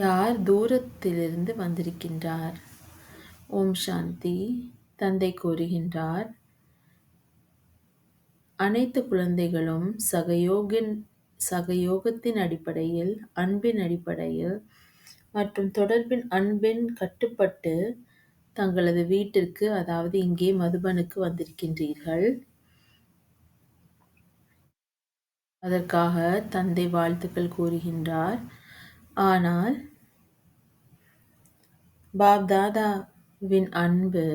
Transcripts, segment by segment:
யார் தூரத்திலிருந்து வந்திருக்கின்றார்? ஓம் சாந்தி. தந்தை கூறுகின்றார், அனைத்து குழந்தைகளும் சகயோகத்தின் அடிப்படையில், அன்பின் அடிப்படையில் மற்றும் தொடர்பின் அன்பின் கட்டுப்பட்டு தங்களது வீட்டிற்கு, அதாவது இங்கே மதுபனுக்கு வந்திருக்கின்றீர்கள். அதற்காக தந்தை வாழ்த்துக்கள் கூறுகின்றார். ஆனால் பாப்தாதாவின் அன்பு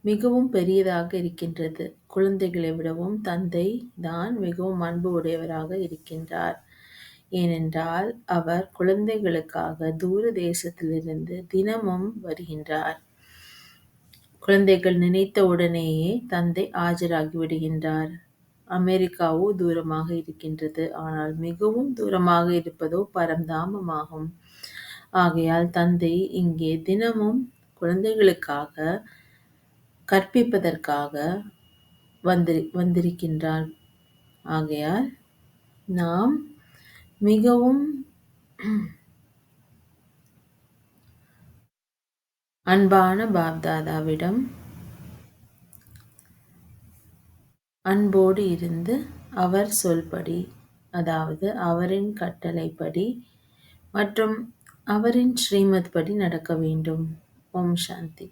மிகவும் பெரியதாக இருக்கின்றது. குழந்தைகளை விடவும் தந்தை தான் மிகவும் அன்பு உடையவராக இருக்கின்றார். ஏனென்றால் அவர் குழந்தைகளுக்காக தூர தேசத்திலிருந்து தினமும் வருகின்றார். குழந்தைகள் நினைத்த உடனேயே தந்தை ஆஜராகி விடுகின்றார். அமெரிக்காவோ தூரமாக இருக்கின்றது, ஆனால் மிகவும் தூரமாக இருப்பதோ பரந்தாமமாகும். ஆகையால் தந்தை இங்கே தினமும் குழந்தைகளுக்காக கற்பிப்பதற்காக வந்திருக்கின்றார். ஆகையால் நாம் மிகவும் அன்பான பாப்தாதாவிடம் அன்போடு இருந்து அவர் சொல்படி, அதாவது அவரின் கட்டளைப்படி மற்றும் அவரின் ஸ்ரீமத் படி நடக்க வேண்டும். ஓம் சாந்தி.